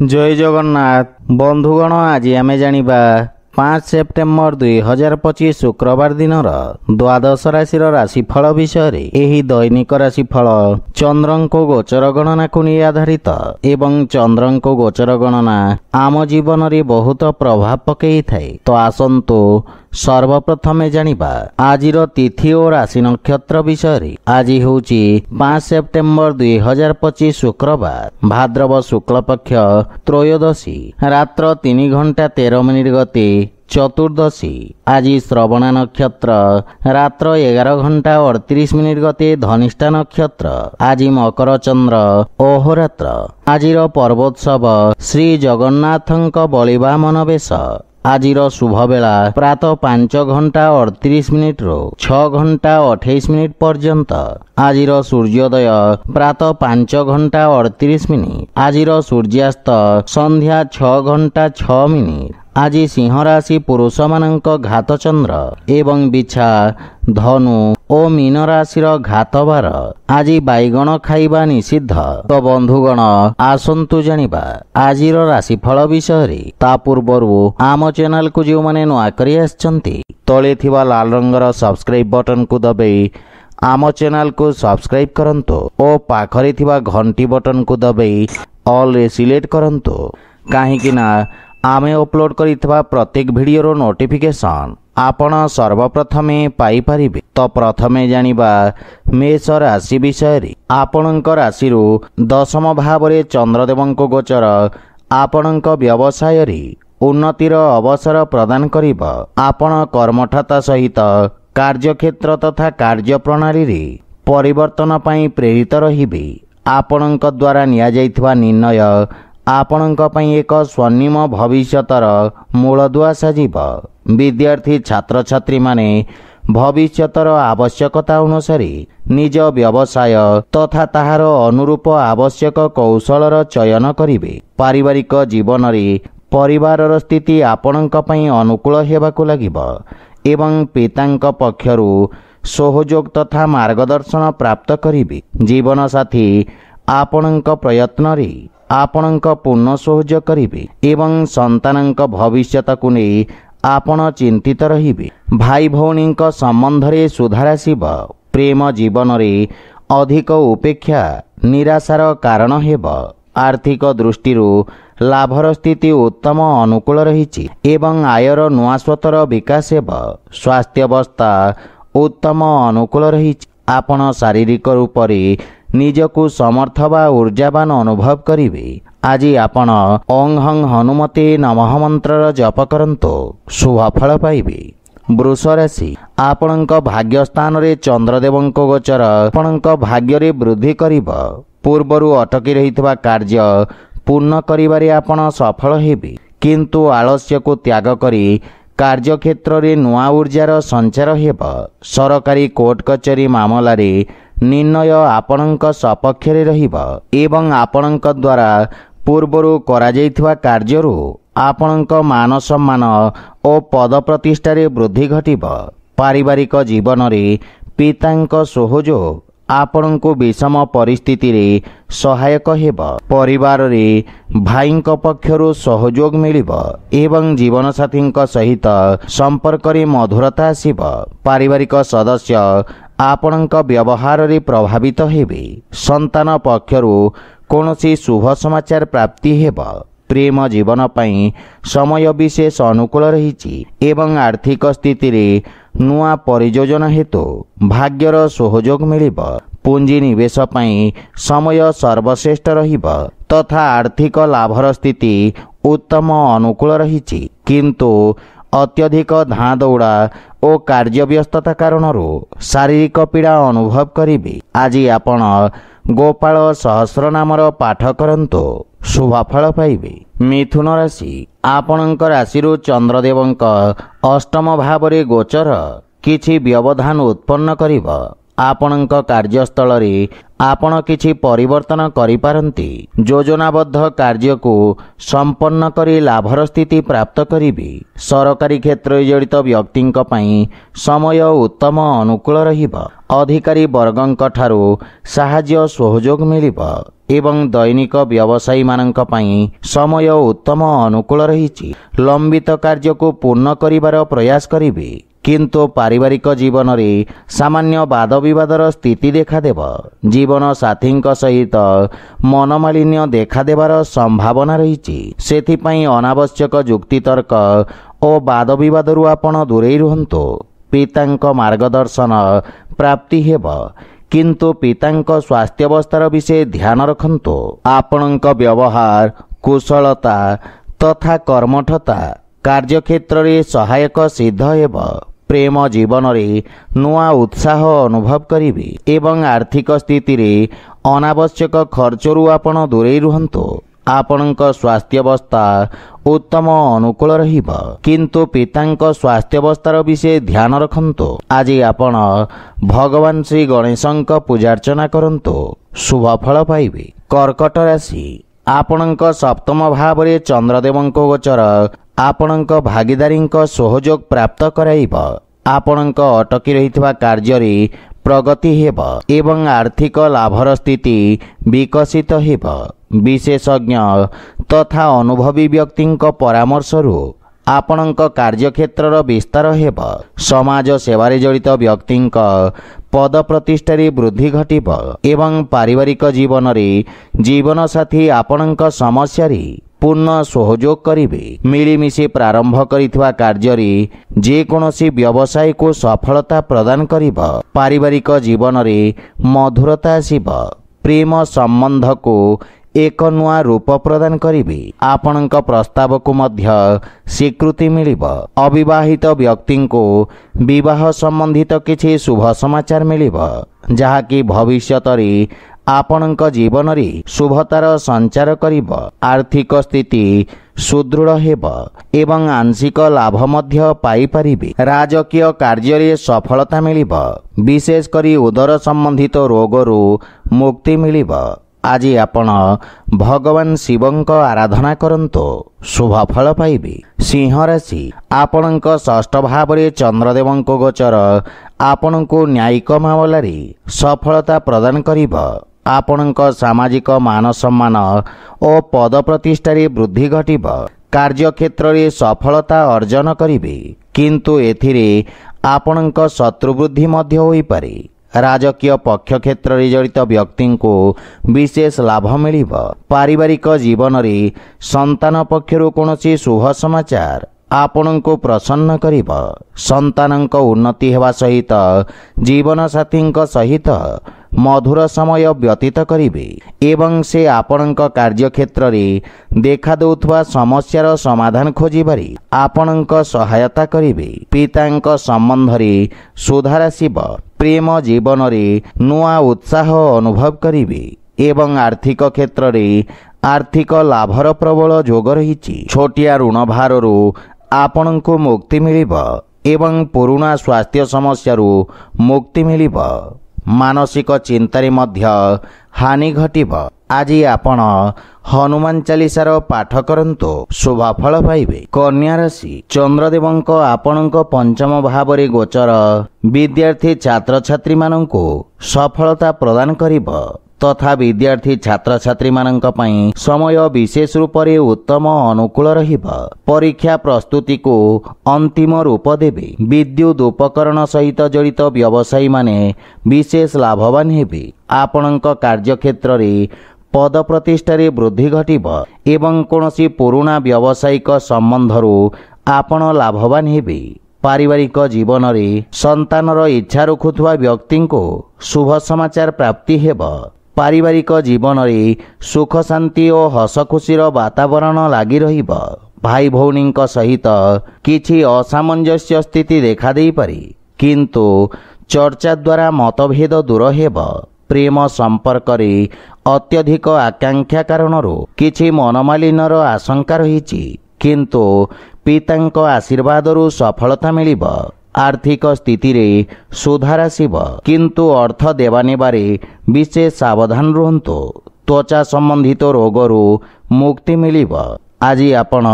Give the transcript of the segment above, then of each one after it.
जय जगन्नाथ बंधुगण आज आमे जानिबा 5 सेप्टेम्बर 2025 शुक्रवार दिन द्वादश राशि राशिफल विषय एही दैनिक राशिफल चंद्रको गोचर गणना को नहीं आधारित एवं चंद्रको गोचर गणना आम जीवन रे बहुत प्रभाव पकई थाए। तो आसंतु सर्वप्रथमे जानिबा आजिर तिथि और राशि नक्षत्र विषय। आज होउची 5 सेप्टेम्बर 2025 शुक्रवार भाद्रव शुक्ल पक्ष त्रयोदशी रात्र 3 घंटा 13 मिनिट गते चतुर्दशी। आज श्रवण नक्षत्र रात्र 11 घंटा 38 मिनिट गते धनिष्ठा नक्षत्र। आज मकर चंद्र अहोरात्र। आजिर पर्वोत्सव श्री जगन्नाथंक बलिवामन बेश। आजिर शुभ बेला प्रातः 5 घंटा 38 मिनिट रो 6 घंटा 28 मिनिट पर्यंत। आजिर सूर्योदय प्रातः 5 घंटा 38 मिनिट। आजिर सूर्यास्त संध्या 6 घंटा 6 मिनिट। आज सिंह राशि पुरुष मानक घात चंद्र एवं बिछा धनु और मीन राशि घात बार। आज बैगण खाइबा निषिद्ध। तो बंधुगण आसंतु जानिबा आजिर राशिफल विषय। ता पूर्वरु आम चैनल को जो माने नुआ करी आछंती तळे थिबा लाल रंगर सब्सक्राइब बटन को दबाई आम चैनल को सब्सक्राइब करंतु और पाखरे थिबा घंटी बटन को दबाई ऑल रे सिलेक्ट करंतु काहेकि ना आमे अपलोड करितबा प्रत्येक वीडियो नोटिफिकेशन आपण सर्वप्रथमे पाई परिबे। तो प्रथमे जानिबा मेष राशि विषय। आपणक राशि दशम भाव रे चंद्रदेवंक गोचर आपणक व्यवसाय रे उन्नतिर अवसर प्रदान करिब। आपण कर्मठता सहित कार्यक्षेत्र तथा कार्य प्रणाली रे परिवर्तन पई प्रेरित रहिबे। आपणक द्वारा निया जाइतबा निर्णय आपणक पई एक स्वर्णिम भविष्यतर मूलदुआ साजिब। विद्यार्थी छात्र छात्री माने भविष्यतर आवश्यकता अनुसार निज व्यवसाय तथा ताहार अनुरूप आवश्यक कौशलर चयन करिवे। पारिवारिक जीवन रे परिवारर स्थिति आपणक पई अनुकूल हेबाकु लागिब एवं पितांक पक्षरु सहयोग तथा मार्गदर्शन प्राप्त करिवे। जीवन साथी आपणक प्रयत्न रे आपणक पूर्ण सहयोग करिवे एवं संतानक भविष्यत को नहीं आपण चिंतित रहिबे। भाई भौणीक संबंध रे सुधार आसिब। प्रेम जीवन रे अधिक उपेक्षा निराशार कारण हेब। आर्थिक दृष्टि लाभर स्थिति उत्तम अनुकूल रहिछि एवं आयर नुआ स्वतर विकास हेब। स्वास्थ्य अवस्था उत्तम अनुकूल रहिछि। आपण शारीरिक रूप रे निजकु समर्थ वा ऊर्जावान अनुभव करिवे। आज आपण ओं हं हनुमते नमः मंत्र जप करंतो शुभ फल पाइबे। वृष राशि आपणक भाग्य स्थान रे चंद्रदेवंक गोचर आपणक भाग्य रे वृद्धि करिब। पूर्वरु अटकी रहितबा कार्य पूर्ण करिबारे आपण सफल हेबे किंतु आलस्य को त्याग करी कार्यक्षेत्र रे नुआ ऊर्जार संचार हेब। सरकारी कोर्ट कचेरी मामला रे निर्णय आपणक सपक्ष रे रहिब एवं आपणक द्वारा पूर्वरु करा जाइथिबा कार्यरु आपणक मान सम्मान और पद प्रतिष्ठा रे वृद्धि घटिब। पारिवारिक जीवन रे पितांक सहयोग आपणको विषम परिस्थिति रे सहायक हेब। परिवार रे भाईंक पक्षरु सहयोग मिलिब एवं जीवन साथींक सहित संपर्क रे मधुरता आसिब। पारिवारिक सदस्य आपणक व्यवहार रे प्रभावित हेबे। संतान पक्षरु कोनोसी शुभ समाचार प्राप्ति हेब। प्रेम जीवन पई समय विशेष अनुकूल रहिछि एवं आर्थिक स्थिति रे नुआ परियोजना हेतु भाग्यर सहयोग मिलिब। पूंजी निवेश पई समय सर्वश्रेष्ठ रहिब तथा आर्थिक लाभर स्थिति उत्तम अनुकूल रहिछि किंतु अत्यधिक धाँ दौड़ा और कार्य व्यस्तता कारण शारीरिक पीड़ा अनुभव करिबे। आज आपण गोपाल सहस्र नामर पाठ करंतो शुभ फल पाइबे। मिथुन राशि आपणक राशि चंद्रदेवंक अष्टम भाव रे गोचर किछि व्यवधान उत्पन्न करिब। आपणक कार्यस्थल रे आपण किछि परिवर्तन करि पारंती। योजनाबद्ध कार्य को संपन्न करी लाभर स्थिति प्राप्त करिबे। सरकारी क्षेत्र जड़ित व्यक्तिंक पई समय उत्तम अनुकूल रहिब। अधिकारी वर्गंक ठारू साहाय्य सहयोग मिलिब ଏବଂ ଦୈନିକ ବ୍ୟବସାୟୀମାନଙ୍କ ପାଇଁ ସମୟ ଉତ୍ତମ ଅନୁକୂଳ ରହିଛି। ଲମ୍ବିତ କାର୍ଯ୍ୟକୁ ପୂର୍ଣ୍ଣ କରିବାର ପ୍ରୟାସ କରିବେ, କିନ୍ତୁ ପାରିବାରିକ ଜୀବନରେ ସାମାନ୍ୟ ବାଦବିବାଦର ସ୍ଥିତି ଦେଖାଦେବ। ଜୀବନ ସାଥୀଙ୍କ ସହିତ ମନମାଳିନ୍ୟ ଦେଖାଦେବାର ସମ୍ଭାବନା ରହିଛି। ସେଥିପାଇଁ ଅନାବଶ୍ୟକ ଯୁକ୍ତିତର୍କ ଓ ବାଦବିବାଦରୁ ଆପଣ ଦୂରେଇ ରୁହନ୍ତୁ। ପିତାଙ୍କ ମାର୍ଗଦର୍ଶନ ପ୍ରାପ୍ତି ହେବ, କିନ୍ତୁ ପିତାଙ୍କ ସ୍ୱାସ୍ଥ୍ୟାବସ୍ଥାର ବିଷୟ ଧ୍ୟାନ ରଖନ୍ତୁ। ଆପଣଙ୍କ ବ୍ୟବହାର, କୁଶଳତା ତଥା କର୍ମଠତା କାର୍ଯ୍ୟକ୍ଷେତ୍ରରେ ସହାୟକ ସିଦ୍ଧ ହେବ। ପ୍ରେମ ଜୀବନରେ ନୂଆ ଉତ୍ସାହ ଅନୁଭବ କରିବେ ଏବଂ ଆର୍ଥିକ ସ୍ଥିତିରେ ଅନାବଶ୍ୟକ ଖର୍ଚ୍ଚରୁ ଆପଣ ଦୂରେଇ ରୁହନ୍ତୁ। ଆପଣଙ୍କ ସ୍ୱାସ୍ଥ୍ୟାବସ୍ଥା ଉତ୍ତମ ଅନୁକୂଳ ରହିବ, କିନ୍ତୁ ପିତାଙ୍କ ସ୍ୱାସ୍ଥ୍ୟାବସ୍ଥାର ବିଷୟ ଧ୍ୟାନ ରଖନ୍ତୁ। ଆଜି ଆପଣ ଭଗବାନ ଶ୍ରୀ ଗଣେଶଙ୍କ ପୂଜାର୍ଚ୍ଚନା କରନ୍ତୁ, ଶୁଭ ଫଳ ପାଇବେ। କର୍କଟ ରାଶି, ଆପଣଙ୍କ ସପ୍ତମ ଭାବରେ ଚନ୍ଦ୍ରଦେବଙ୍କ ଗୋଚର ଆପଣଙ୍କ ଭାଗିଦାରୀଙ୍କ ସହଯୋଗ ପ୍ରାପ୍ତ କରାଇବ। ଆପଣଙ୍କ ଅଟକି ରହିଥିବା କାର୍ଯ୍ୟରେ ପ୍ରଗତି ହେବ ଏବଂ ଆର୍ଥିକ ଲାଭର ସ୍ଥିତି ବିକଶିତ ହେବ। ବିଶେଷଜ୍ଞ ତଥା ଅନୁଭବୀ ବ୍ୟକ୍ତିଙ୍କ ପରାମର୍ଶରୁ ଆପଣଙ୍କ କାର୍ଯ୍ୟକ୍ଷେତ୍ରର ବିସ୍ତାର ହେବ। ସମାଜ ସେବାରେ ଜଡ଼ିତ ବ୍ୟକ୍ତିଙ୍କ ପଦ ପ୍ରତିଷ୍ଠାରେ ବୃଦ୍ଧି ଘଟିବ ଏବଂ ପାରିବାରିକ ଜୀବନରେ ଜୀବନସାଥୀ ଆପଣଙ୍କ ସମସ୍ୟାରେ ପୂର୍ଣ୍ଣ ସହଯୋଗ କରିବେ। ମିଳିମିଶି ପ୍ରାରମ୍ଭ କରିଥିବା କାର୍ଯ୍ୟରେ ଯେକୌଣସି ବ୍ୟବସାୟକୁ ସଫଳତା ପ୍ରଦାନ କରିବ। ପାରିବାରିକ ଜୀବନରେ ମଧୁରତା ଆସିବ। ପ୍ରେମ ସମ୍ବନ୍ଧକୁ ଏକ ନୂଆ ରୂପ ପ୍ରଦାନ କରିବେ। ଆପଣଙ୍କ ପ୍ରସ୍ତାବକୁ ମଧ୍ୟ ସ୍ୱୀକୃତି ମିଳିବ। ଅବିବାହିତ ବ୍ୟକ୍ତିଙ୍କୁ ବିବାହ ସମ୍ବନ୍ଧିତ କିଛି ଶୁଭ ସମାଚାର ମିଳିବ, ଯାହାକି ଭବିଷ୍ୟତରେ ଆପଣଙ୍କ ଜୀବନରେ ଶୁଭତାର ସଞ୍ଚାର କରିବ। ଆର୍ଥିକ ସ୍ଥିତି ସୁଦୃଢ଼ ହେବ ଏବଂ ଆଂଶିକ ଲାଭ ମଧ୍ୟ ପାଇପାରିବେ। ରାଜକୀୟ କାର୍ଯ୍ୟରେ ସଫଳତା ମିଳିବ। ବିଶେଷ କରି ଉଦର ସମ୍ବନ୍ଧିତ ରୋଗରୁ ମୁକ୍ତି ମିଳିବ। ଆଜି ଆପଣ ଭଗବାନ ଶିବଙ୍କ ଆରାଧନା କରନ୍ତୁ, ଶୁଭ ଫଳ ପାଇବେ। ସିଂହ ରାଶି, ଆପଣଙ୍କ ଷଷ୍ଠ ଭାବରେ ଚନ୍ଦ୍ରଦେବଙ୍କ ଗୋଚର ଆପଣଙ୍କୁ ନ୍ୟାୟିକ ମାମଲାରେ ସଫଳତା ପ୍ରଦାନ କରିବ। ଆପଣଙ୍କ ସାମାଜିକ ମାନ ସମ୍ମାନ ଓ ପଦ ପ୍ରତିଷ୍ଠାରେ ବୃଦ୍ଧି ଘଟିବ। କାର୍ଯ୍ୟକ୍ଷେତ୍ରରେ ସଫଳତା ଅର୍ଜନ କରିବେ, କିନ୍ତୁ ଏଥିରେ ଆପଣଙ୍କ ଶତ୍ରୁ ବୃଦ୍ଧି ମଧ୍ୟ ହୋଇପାରେ। ରାଜକୀୟ ପକ୍ଷ କ୍ଷେତ୍ରରେ ଜଡ଼ିତ ବ୍ୟକ୍ତିଙ୍କୁ ବିଶେଷ ଲାଭ ମିଳିବ। ପାରିବାରିକ ଜୀବନରେ ସନ୍ତାନ ପକ୍ଷରୁ କୌଣସି ଶୁଭ ସମାଚାର ଆପଣଙ୍କୁ ପ୍ରସନ୍ନ କରିବ। ସନ୍ତାନଙ୍କ ଉନ୍ନତି ହେବା ସହିତ ଜୀବନସାଥୀଙ୍କ ସହିତ ମଧୁର ସମୟ ବ୍ୟତୀତ କରିବେ ଏବଂ ସେ ଆପଣଙ୍କ କାର୍ଯ୍ୟକ୍ଷେତ୍ରରେ ଦେଖାଦେଉଥିବା ସମସ୍ୟାର ସମାଧାନ ଖୋଜିବାରେ ଆପଣଙ୍କ ସହାୟତା କରିବେ। ପିତାଙ୍କ ସମ୍ବନ୍ଧରେ ସୁଧାର ଆସିବ। ପ୍ରେମ ଜୀବନରେ ନୂଆ ଉତ୍ସାହ ଅନୁଭବ କରିବେ ଏବଂ ଆର୍ଥିକ କ୍ଷେତ୍ରରେ ଆର୍ଥିକ ଲାଭର ପ୍ରବଳ ଯୋଗ ରହିଛି। ଛୋଟିଆ ଋଣ ଭାରରୁ ଆପଣଙ୍କୁ ମୁକ୍ତି ମିଳିବ ଏବଂ ପୁରୁଣା ସ୍ୱାସ୍ଥ୍ୟ ସମସ୍ୟାରୁ ମୁକ୍ତି ମିଳିବ। ମାନସିକ ଚିନ୍ତାରେ ମଧ୍ୟ ହାନି ଘଟିବ। ଆଜି ଆପଣ ହନୁମାନ ଚାଳିଶାର ପାଠ କରନ୍ତୁ, ଶୁଭ ଫଳ ପାଇବେ। କନ୍ୟା ରାଶି, ଚନ୍ଦ୍ରଦେବଙ୍କ ଆପଣଙ୍କ ପଞ୍ଚମ ଭାବରେ ଗୋଚର ବିଦ୍ୟାର୍ଥୀ ଛାତ୍ରଛାତ୍ରୀମାନଙ୍କୁ ସଫଳତା ପ୍ରଦାନ କରିବ ତଥା ବିଦ୍ୟାର୍ଥୀ ଛାତ୍ରଛାତ୍ରୀମାନଙ୍କ ପାଇଁ ସମୟ ବିଶେଷ ରୂପରେ ଉତ୍ତମ ଅନୁକୂଳ ରହିବ। ପରୀକ୍ଷା ପ୍ରସ୍ତୁତିକୁ ଅନ୍ତିମ ରୂପ ଦେବେ। ବିଦ୍ୟୁତ୍ ଉପକରଣ ସହିତ ଜଡ଼ିତ ବ୍ୟବସାୟୀମାନେ ବିଶେଷ ଲାଭବାନ ହେବେ। ଆପଣଙ୍କ କାର୍ଯ୍ୟକ୍ଷେତ୍ରରେ ପଦ ପ୍ରତିଷ୍ଠାରେ ବୃଦ୍ଧି ଘଟିବ ଏବଂ କୌଣସି ପୁରୁଣା ବ୍ୟବସାୟିକ ସମ୍ବନ୍ଧରୁ ଆପଣ ଲାଭବାନ ହେବେ। ପାରିବାରିକ ଜୀବନରେ ସନ୍ତାନର ଇଚ୍ଛା ରଖୁଥିବା ବ୍ୟକ୍ତିଙ୍କୁ ଶୁଭ ସମାଚାର ପ୍ରାପ୍ତି ହେବ। ପାରିବାରିକ ଜୀବନରେ ସୁଖ ଶାନ୍ତି ଓ ହସ ଖୁସିର ବାତାବରଣ ଲାଗି ରହିବ। ଭାଇ ଭଉଣୀଙ୍କ ସହିତ କିଛି ଅସାମଞ୍ଜସ୍ୟ ସ୍ଥିତି ଦେଖାଦେଇପାରେ, କିନ୍ତୁ ଚର୍ଚ୍ଚା ଦ୍ୱାରା ମତଭେଦ ଦୂର ହେବ। ପ୍ରେମ ସମ୍ପର୍କରେ ଅତ୍ୟଧିକ ଆକାଂକ୍ଷା କାରଣରୁ କିଛି ମନମାଳିନ୍ୟର ଆଶଙ୍କା ରହିଛି, କିନ୍ତୁ ପିତାଙ୍କ ଆଶୀର୍ବାଦରୁ ସଫଳତା ମିଳିବ। ଆର୍ଥିକ ସ୍ଥିତିରେ ସୁଧାର ଆସିବ, କିନ୍ତୁ ଅର୍ଥ ଦେବା ନେବାରେ ବିଶେଷ ସାବଧାନ ରୁହନ୍ତୁ। ତ୍ୱଚା ସମ୍ବନ୍ଧିତ ରୋଗରୁ ମୁକ୍ତି ମିଳିବ। ଆଜି ଆପଣ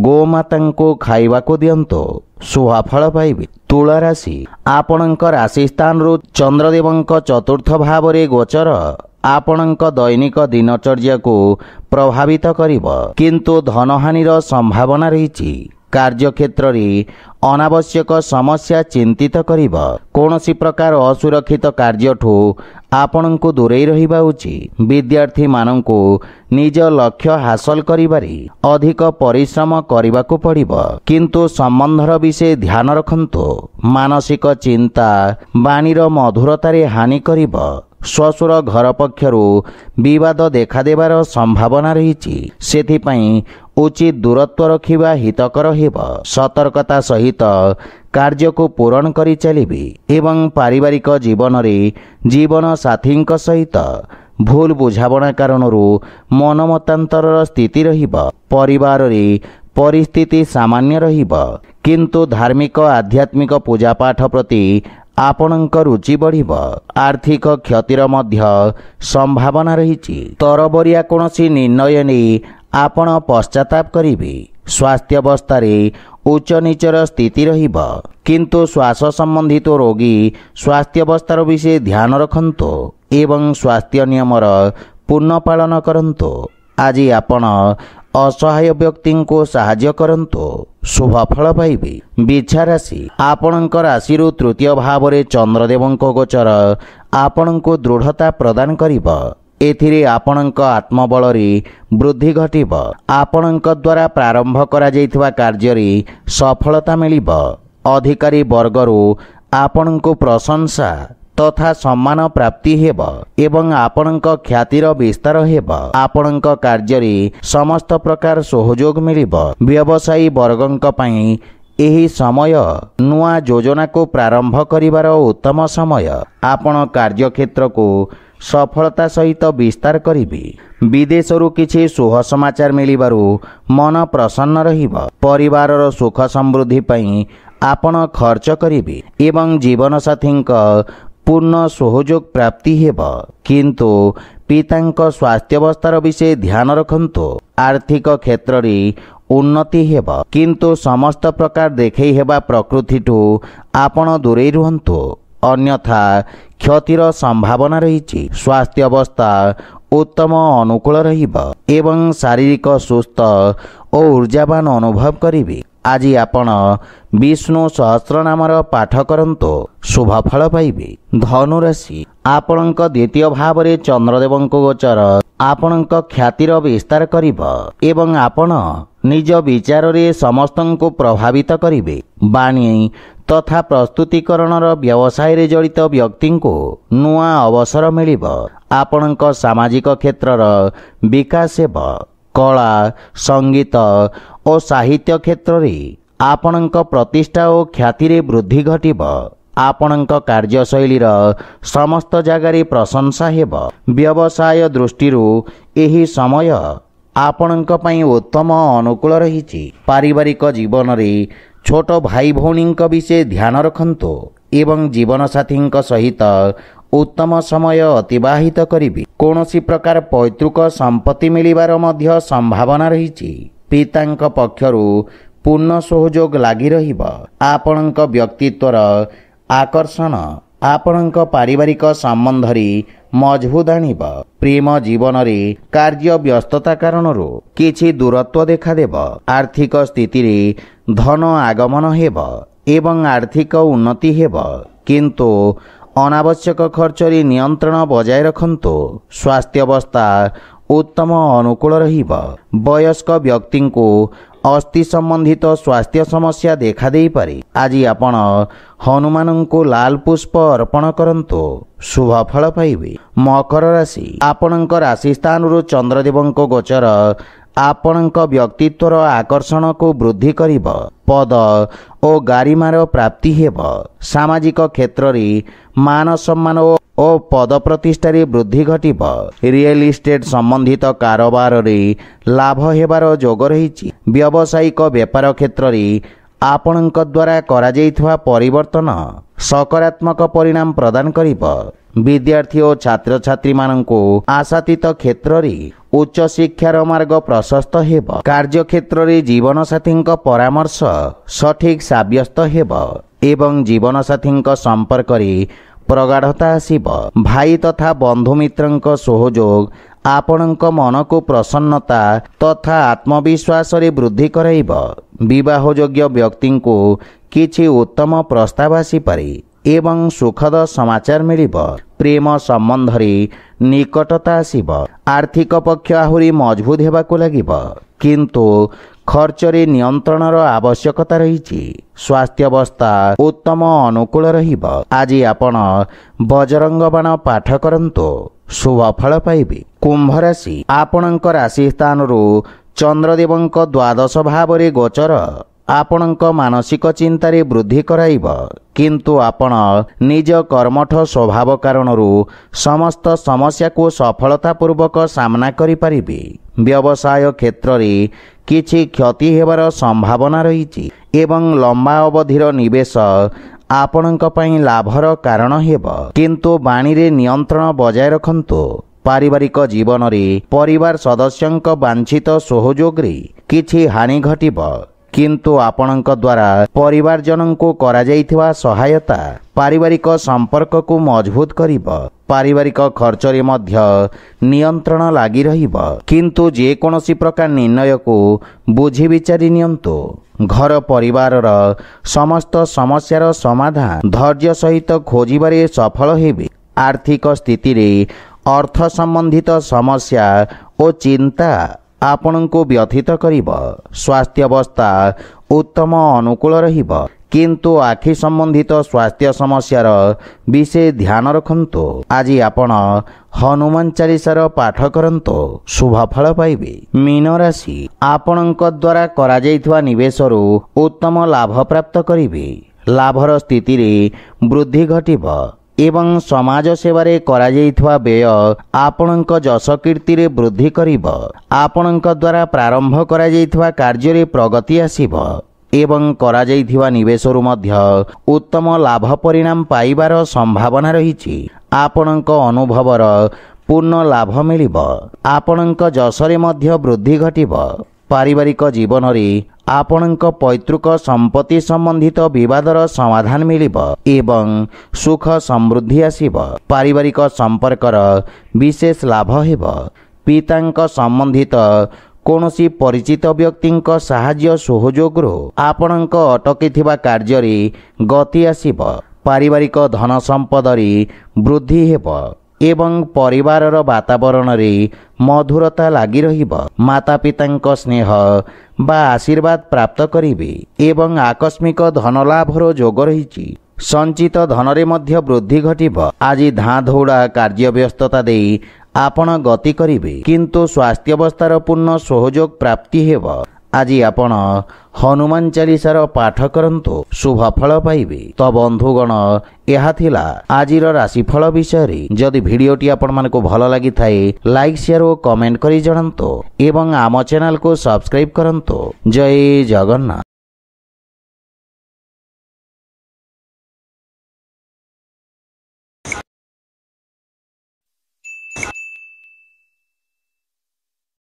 ଗୋମାତାଙ୍କୁ ଖାଇବାକୁ ଦିଅନ୍ତୁ, ଶୁଭ ଫଳ ପାଇବେ। ତୁଳା ରାଶି, ଆପଣଙ୍କ ରାଶି ସ୍ଥାନରୁ ଚନ୍ଦ୍ରଦେବଙ୍କ ଚତୁର୍ଥ ଭାବରେ ଗୋଚର ଆପଣଙ୍କ ଦୈନିକ ଦିନଚର୍ଯ୍ୟାକୁ ପ୍ରଭାବିତ କରିବ, କିନ୍ତୁ ଧନହାନିର ସମ୍ଭାବନା ରହିଛି। କାର୍ଯ୍ୟକ୍ଷେତ୍ରରେ ଅନାବଶ୍ୟକ ସମସ୍ୟା ଚିନ୍ତିତ କରିବ। କୌଣସି ପ୍ରକାର ଅସୁରକ୍ଷିତ କାର୍ଯ୍ୟଠୁ ଆପଣଙ୍କୁ ଦୂରେଇ ରହିବା ଉଚିତ। ବିଦ୍ୟାର୍ଥୀମାନଙ୍କୁ ନିଜ ଲକ୍ଷ୍ୟ ହାସଲ କରିବାରେ ଅଧିକ ପରିଶ୍ରମ କରିବାକୁ ପଡ଼ିବ, କିନ୍ତୁ ସମ୍ବନ୍ଧର ବିଷୟ ଧ୍ୟାନ ରଖନ୍ତୁ। ମାନସିକ ଚିନ୍ତା ବାଣୀର ମଧୁରତାରେ ହାନି କରିବ। ଶ୍ୱଶୁର ଘର ପକ୍ଷରୁ ବିବାଦ ଦେଖାଦେବାର ସମ୍ଭାବନା ରହିଛି, ସେଥିପାଇଁ ଉଚିତ ଦୂରତ୍ୱ ରଖିବା ହିତକର ହେବ। ସତର୍କତା ସହିତ କାର୍ଯ୍ୟକୁ ପୂରଣ କରି ଚାଲିବେ ଏବଂ ପାରିବାରିକ ଜୀବନରେ ଜୀବନ ସାଥୀଙ୍କ ସହିତ ଭୁଲ ବୁଝାମଣା କାରଣରୁ ମନମତାନ୍ତରର ସ୍ଥିତି ରହିବ। ପରିବାରରେ ପରିସ୍ଥିତି ସାମାନ୍ୟ ରହିବ, କିନ୍ତୁ ଧାର୍ମିକ ଆଧ୍ୟାତ୍ମିକ ପୂଜାପାଠ ପ୍ରତି ଆପଣଙ୍କ ରୁଚି ବଢ଼ିବ। ଆର୍ଥିକ କ୍ଷତିର ମଧ୍ୟ ସମ୍ଭାବନା ରହିଛି। ତରବରିଆ କୌଣସି ନିର୍ଣ୍ଣୟ ନେଇ ଆପଣ ପଶ୍ଚାତାପ କରିବେ। ସ୍ୱାସ୍ଥ୍ୟାବସ୍ଥାରେ ଉଚ୍ଚ ନିଚର ସ୍ଥିତି ରହିବ, କିନ୍ତୁ ଶ୍ୱାସ ସମ୍ବନ୍ଧିତ ରୋଗୀ ସ୍ୱାସ୍ଥ୍ୟାବସ୍ଥାର ବିଷୟ ଧ୍ୟାନ ରଖନ୍ତୁ ଏବଂ ସ୍ୱାସ୍ଥ୍ୟ ନିୟମର ପୂର୍ଣ୍ଣ ପାଳନ କରନ୍ତୁ। ଆଜି ଆପଣ ଅସହାୟ ବ୍ୟକ୍ତିଙ୍କୁ ସାହାଯ୍ୟ କରନ୍ତୁ, ଶୁଭ ଫଳ ପାଇବେ। ବିଛା ରାଶି, ଆପଣଙ୍କ ରାଶିରୁ ତୃତୀୟ ଭାବରେ ଚନ୍ଦ୍ରଦେବଙ୍କ ଗୋଚର ଆପଣଙ୍କୁ ଦୃଢ଼ତା ପ୍ରଦାନ କରିବ। ଏଥିରେ ଆପଣଙ୍କ ଆତ୍ମବଳରେ ବୃଦ୍ଧି ଘଟିବ। ଆପଣଙ୍କ ଦ୍ୱାରା ପ୍ରାରମ୍ଭ କରାଯାଇଥିବା କାର୍ଯ୍ୟରେ ସଫଳତା ମିଳିବ। ଅଧିକାରୀ ବର୍ଗରୁ ଆପଣଙ୍କୁ ପ୍ରଶଂସା ତଥା ସମ୍ମାନ ପ୍ରାପ୍ତି ହେବ ଏବଂ ଆପଣଙ୍କ ଖ୍ୟାତିର ବିସ୍ତାର ହେବ। ଆପଣଙ୍କ କାର୍ଯ୍ୟରେ ସମସ୍ତ ପ୍ରକାର ସହଯୋଗ ମିଳିବ। ବ୍ୟବସାୟୀ ବର୍ଗଙ୍କ ପାଇଁ ଏହି ସମୟ ନୂଆ ଯୋଜନାକୁ ପ୍ରାରମ୍ଭ କରିବାର ଉତ୍ତମ ସମୟ। ଆପଣ କାର୍ଯ୍ୟକ୍ଷେତ୍ରକୁ ସଫଳତା ସହିତ ବିସ୍ତାର କରିବେ। ବିଦେଶରୁ କିଛି ଶୁଭ ସମାଚାର ମିଳିବାରୁ ମନ ପ୍ରସନ୍ନ ରହିବ। ପରିବାରର ସୁଖ ସମୃଦ୍ଧି ପାଇଁ ଆପଣ ଖର୍ଚ୍ଚ କରିବେ ଏବଂ ଜୀବନସାଥୀଙ୍କ ପୂର୍ଣ୍ଣ ସହଯୋଗ ପ୍ରାପ୍ତି ହେବ, କିନ୍ତୁ ପିତାଙ୍କ ସ୍ୱାସ୍ଥ୍ୟାବସ୍ଥାର ବିଷୟ ଧ୍ୟାନ ରଖନ୍ତୁ। ଆର୍ଥିକ କ୍ଷେତ୍ରରେ ଉନ୍ନତି ହେବ, କିନ୍ତୁ ସମସ୍ତ ପ୍ରକାର ଦେଖେଇ ହେବା ପ୍ରକୃତିଠୁ ଆପଣ ଦୂରେଇ ରୁହନ୍ତୁ, ଅନ୍ୟଥା କ୍ଷତିର ସମ୍ଭାବନା ରହିଛି। ସ୍ୱାସ୍ଥ୍ୟାବସ୍ଥା ଉତ୍ତମ ଅନୁକୂଳ ରହିବ ଏବଂ ଶାରୀରିକ ସୁସ୍ଥ ଓ ଉର୍ଜାବାନ ଅନୁଭବ କରିବେ। ଆଜି ଆପଣ ବିଷ୍ଣୁ ସହସ୍ରନାମର ପାଠ କରନ୍ତୁ, ଶୁଭ ଫଳ ପାଇବେ। ଧନୁରାଶି, ଆପଣଙ୍କ ଦ୍ୱିତୀୟ ଭାବରେ ଚନ୍ଦ୍ରଦେବଙ୍କ ଗୋଚର ଆପଣଙ୍କ ଖ୍ୟାତିର ବିସ୍ତାର କରିବ ଏବଂ ଆପଣ ନିଜ ବିଚାରରେ ସମସ୍ତଙ୍କୁ ପ୍ରଭାବିତ କରିବେ। ବାଣୀ ତଥା ପ୍ରସ୍ତୁତିକରଣର ବ୍ୟବସାୟରେ ଜଡ଼ିତ ବ୍ୟକ୍ତିଙ୍କୁ ନୂଆ ଅବସର ମିଳିବ। ଆପଣଙ୍କ ସାମାଜିକ କ୍ଷେତ୍ରର ବିକାଶ ହେବ। କଳା, ସଙ୍ଗୀତ ଓ ସାହିତ୍ୟ କ୍ଷେତ୍ରରେ ଆପଣଙ୍କ ପ୍ରତିଷ୍ଠା ଓ ଖ୍ୟାତିରେ ବୃଦ୍ଧି ଘଟିବ। ଆପଣଙ୍କ କାର୍ଯ୍ୟଶୈଳୀର ସମସ୍ତ ଜାଗାରେ ପ୍ରଶଂସା ହେବ। ବ୍ୟବସାୟ ଦୃଷ୍ଟିରୁ ଏହି ସମୟ ଆପଣଙ୍କ ପାଇଁ ଉତ୍ତମ ଅନୁକୂଳ ରହିଛି। ପାରିବାରିକ ଜୀବନରେ ଛୋଟ ଭାଇ ଭଉଣୀଙ୍କ ବିଷୟ ଧ୍ୟାନ ରଖନ୍ତୁ ଏବଂ ଜୀବନସାଥୀଙ୍କ ସହିତ ଉତ୍ତମ ସମୟ ଅତିବାହିତ କରିବେ। କୌଣସି ପ୍ରକାର ପୈତୃକ ସମ୍ପତ୍ତି ମିଳିବାର ମଧ୍ୟ ସମ୍ଭାବନା ରହିଛି। ପିତାଙ୍କ ପକ୍ଷରୁ ପୂର୍ଣ୍ଣ ସହଯୋଗ ଲାଗି ରହିବ। ଆପଣଙ୍କ ବ୍ୟକ୍ତିତ୍ୱର ଆକର୍ଷଣ ଆପଣଙ୍କ ପାରିବାରିକ ସମ୍ବନ୍ଧରେ ମଜବୁତ ଆଣିବ। ପ୍ରେମ ଜୀବନରେ କାର୍ଯ୍ୟ ବ୍ୟସ୍ତତା କାରଣରୁ କିଛି ଦୂରତ୍ୱ ଦେଖାଦେବ। ଆର୍ଥିକ ସ୍ଥିତିରେ ଧନ ଆଗମନ ହେବ ଏବଂ ଆର୍ଥିକ ଉନ୍ନତି ହେବ, କିନ୍ତୁ ଅନାବଶ୍ୟକ ଖର୍ଚ୍ଚରେ ନିୟନ୍ତ୍ରଣ ବଜାୟ ରଖନ୍ତୁ। ସ୍ୱାସ୍ଥ୍ୟାବସ୍ଥା ଉତ୍ତମ ଅନୁକୂଳ ରହିବ। ବୟସ୍କ ବ୍ୟକ୍ତିଙ୍କୁ ଅସ୍ଥି ସମ୍ବନ୍ଧିତ ସ୍ୱାସ୍ଥ୍ୟ ସମସ୍ୟା ଦେଖାଦେଇପାରେ। ଆଜି ଆପଣ ହନୁମାନଙ୍କୁ ଲାଲ ପୁଷ୍ପ ଅର୍ପଣ କରନ୍ତୁ, ଶୁଭ ଫଳ ପାଇବେ। ମକର ରାଶି, ଆପଣଙ୍କ ରାଶି ସ୍ଥାନରୁ ଚନ୍ଦ୍ରଦେବଙ୍କ ଗୋଚର ଆପଣଙ୍କ ବ୍ୟକ୍ତିତ୍ୱର ଆକର୍ଷଣକୁ ବୃଦ୍ଧି କରିବ। ପଦ ଓ ଗାରିମାର ପ୍ରାପ୍ତି ହେବ। ସାମାଜିକ କ୍ଷେତ୍ରରେ ମାନ ସମ୍ମାନ ଓ ପଦ ପ୍ରତିଷ୍ଠାରେ ବୃଦ୍ଧି ଘଟିବ। ରିଏଲ ଇଷ୍ଟେଟ୍ ସମ୍ବନ୍ଧିତ କାରବାରରେ ଲାଭ ହେବାର ଯୋଗ ରହିଛି। ବ୍ୟବସାୟିକ ବେପାର କ୍ଷେତ୍ରରେ ଆପଣଙ୍କ ଦ୍ୱାରା କରାଯାଇଥିବା ପରିବର୍ତ୍ତନ ସକାରାତ୍ମକ ପରିଣାମ ପ୍ରଦାନ କରିବ। ବିଦ୍ୟାର୍ଥୀ ଓ ଛାତ୍ରଛାତ୍ରୀମାନଙ୍କୁ ଆଶାତୀତ କ୍ଷେତ୍ରରେ ଉଚ୍ଚଶିକ୍ଷାର ମାର୍ଗ ପ୍ରଶସ୍ତ ହେବ। କାର୍ଯ୍ୟକ୍ଷେତ୍ରରେ ଜୀବନସାଥୀଙ୍କ ପରାମର୍ଶ ସଠିକ୍ ସାବ୍ୟସ୍ତ ହେବ ଏବଂ ଜୀବନସାଥୀଙ୍କ ସମ୍ପର୍କରେ ପ୍ରଗାଢ଼ତା ଆସିବ। ଭାଇ ତଥା ବନ୍ଧୁ ମିତ୍ରଙ୍କ ସହଯୋଗ ଆପଣଙ୍କ ମନକୁ ପ୍ରସନ୍ନତା ତଥା ଆତ୍ମବିଶ୍ୱାସରେ ବୃଦ୍ଧି କରାଇବ। ବିବାହଯୋଗ୍ୟ ବ୍ୟକ୍ତିଙ୍କୁ କିଛି ଉତ୍ତମ ପ୍ରସ୍ତାବ ଆସିପାରେ ଏବଂ ସୁଖଦ ସମାଚାର ମିଳିବ। ପ୍ରେମ ସମ୍ବନ୍ଧରେ ନିକଟତା ଆସିବ। ଆର୍ଥିକ ପକ୍ଷ ଆହୁରି ମଜବୁତ ହେବାକୁ ଲାଗିବ, କିନ୍ତୁ ଖର୍ଚ୍ଚରେ ନିୟନ୍ତ୍ରଣର ଆବଶ୍ୟକତା ରହିଛି। ସ୍ୱାସ୍ଥ୍ୟାବସ୍ଥା ଉତ୍ତମ ଅନୁକୂଳ ରହିବ। ଆଜି ଆପଣ ବଜରଙ୍ଗ ବାଣ ପାଠ କରନ୍ତୁ, ଶୁଭ ଫଳ ପାଇବେ। କୁମ୍ଭ ରାଶି, ଆପଣଙ୍କ ରାଶି ସ୍ଥାନରୁ ଚନ୍ଦ୍ରଦେବଙ୍କ ଦ୍ୱାଦଶ ଭାବରେ ଗୋଚର ଆପଣଙ୍କ ମାନସିକ ଚିନ୍ତାରେ ବୃଦ୍ଧି କରାଇବ, କିନ୍ତୁ ଆପଣ ନିଜ କର୍ମଠ ସ୍ୱଭାବ କାରଣରୁ ସମସ୍ତ ସମସ୍ୟାକୁ ସଫଳତାପୂର୍ବକ ସାମ୍ନା କରିପାରିବେ। ବ୍ୟବସାୟ କ୍ଷେତ୍ରରେ କିଛି କ୍ଷତି ହେବାର ସମ୍ଭାବନା ରହିଛି ଏବଂ ଲମ୍ବା ଅବଧିର ନିବେଶ ଆପଣଙ୍କ ପାଇଁ ଲାଭର କାରଣ ହେବ, କିନ୍ତୁ ବାଣୀରେ ନିୟନ୍ତ୍ରଣ ବଜାୟ ରଖନ୍ତୁ। ପାରିବାରିକ ଜୀବନରେ ପରିବାର ସଦସ୍ୟଙ୍କ ବାଞ୍ଛିତ ସହଯୋଗରେ କିଛି ହାନି ଘଟିବ, କିନ୍ତୁ ଆପଣଙ୍କ ଦ୍ୱାରା ପରିବାରଜନଙ୍କୁ କରାଯାଇଥିବା ସହାୟତା ପାରିବାରିକ ସମ୍ପର୍କକୁ ମଜବୁତ କରିବ। ପାରିବାରିକ ଖର୍ଚ୍ଚରେ ମଧ୍ୟ ନିୟନ୍ତ୍ରଣ ଲାଗି ରହିବ, କିନ୍ତୁ ଯେକୌଣସି ପ୍ରକାର ନିର୍ଣ୍ଣୟକୁ ବୁଝି ବିଚାରି ନିଅନ୍ତୁ। ଘର ପରିବାରର ସମସ୍ତ ସମସ୍ୟାର ସମାଧାନ ଧୈର୍ଯ୍ୟ ସହିତ ଖୋଜିବାରେ ସଫଳ ହେବେ। ଆର୍ଥିକ ସ୍ଥିତିରେ ଅର୍ଥ ସମ୍ବନ୍ଧିତ ସମସ୍ୟା ଓ ଚିନ୍ତା ଆପଣଙ୍କୁ ବ୍ୟଥିତ କରିବ। ସ୍ୱାସ୍ଥ୍ୟାବସ୍ଥା ଉତ୍ତମ ଅନୁକୂଳ ରହିବ, କିନ୍ତୁ ଆଖି ସମ୍ବନ୍ଧିତ ସ୍ୱାସ୍ଥ୍ୟ ସମସ୍ୟାର ବିଶେଷ ଧ୍ୟାନ ରଖନ୍ତୁ। ଆଜି ଆପଣ ହନୁମାନ ଚାଳିଶାର ପାଠ କରନ୍ତୁ, ଶୁଭ ଫଳ ପାଇବେ। ମୀନ ରାଶି, ଆପଣଙ୍କ ଦ୍ୱାରା କରାଯାଇଥିବା ନିବେଶରୁ ଉତ୍ତମ ଲାଭ ପ୍ରାପ୍ତ କରିବେ। ଲାଭର ସ୍ଥିତିରେ ବୃଦ୍ଧି ଘଟିବ ଏବଂ ସମାଜ ସେବାରେ କରାଯାଇଥିବା ବ୍ୟୟ ଆପଣଙ୍କ ଯଶ କୀର୍ତ୍ତିରେ ବୃଦ୍ଧି କରିବ। ଆପଣଙ୍କ ଦ୍ୱାରା ପ୍ରାରମ୍ଭ କରାଯାଇଥିବା କାର୍ଯ୍ୟରେ ପ୍ରଗତି ଆସିବ ଏବଂ କରାଯାଇଥିବା ନିବେଶରୁ ମଧ୍ୟ ଉତ୍ତମ ଲାଭ ପରିଣାମ ପାଇବାର ସମ୍ଭାବନା ରହିଛି। ଆପଣଙ୍କ ଅନୁଭବର ପୂର୍ଣ୍ଣ ଲାଭ ମିଳିବ। ଆପଣଙ୍କ ଯଶରେ ମଧ୍ୟ ବୃଦ୍ଧି ଘଟିବ। ପାରିବାରିକ ଜୀବନରେ ଆପଣଙ୍କ ପୈତୃକ ସମ୍ପତ୍ତି ସମ୍ବନ୍ଧିତ ବିବାଦର ସମାଧାନ ମିଳିବ ଏବଂ ସୁଖ ସମୃଦ୍ଧି ଆସିବ। ପାରିବାରିକ ସମ୍ପର୍କର ବିଶେଷ ଲାଭ ହେବ। ପିତାଙ୍କ ସମ୍ବନ୍ଧିତ କୌଣସି ପରିଚିତ ବ୍ୟକ୍ତିଙ୍କ ସାହାଯ୍ୟ ସହଯୋଗରୁ ଆପଣଙ୍କ ଅଟକିଥିବା କାର୍ଯ୍ୟରେ ଗତି ଆସିବ। ପାରିବାରିକ ଧନ ସମ୍ପଦରେ ବୃଦ୍ଧି ହେବ ଏବଂ ପରିବାରର ବାତାବରଣରେ ମଧୁରତା ଲାଗି ରହିବ। ମାତା ପିତାଙ୍କ ସ୍ନେହ ବା ଆଶୀର୍ବାଦ ପ୍ରାପ୍ତ କରିବେ ଏବଂ ଆକସ୍ମିକ ଧନଲାଭର ଯୋଗ ରହିଛି। ସଞ୍ଚିତ ଧନରେ ମଧ୍ୟ ବୃଦ୍ଧି ଘଟିବ। ଆଜି ଧାଁ ଧଉଡ଼ା କାର୍ଯ୍ୟ ବ୍ୟସ୍ତତା ଦେଇ ଆପଣ ଗତି କରିବେ, କିନ୍ତୁ ସ୍ୱାସ୍ଥ୍ୟାବସ୍ଥାର ପୂର୍ଣ୍ଣ ସହଯୋଗ ପ୍ରାପ୍ତି ହେବ। ଆଜି ଆପଣ ହନୁମାନ ଚାଳିଶାର ପାଠ କରନ୍ତୁ, ଶୁଭ ଫଳ ପାଇବେ। ତ ବନ୍ଧୁଗଣ, ଏହା ଥିଲା ଆଜିର ରାଶିଫଳ ବିଷୟରେ। ଯଦି ଭିଡ଼ିଓଟି ଆପଣମାନଙ୍କୁ ଭଲ ଲାଗିଥାଏ, ଲାଇକ୍ ସେୟାର ଓ କମେଣ୍ଟ କରି ଜଣାନ୍ତୁ ଏବଂ ଆମ ଚ୍ୟାନେଲକୁ ସବସ୍କ୍ରାଇବ୍ କରନ୍ତୁ। ଜୟ ଜଗନ୍ନାଥ।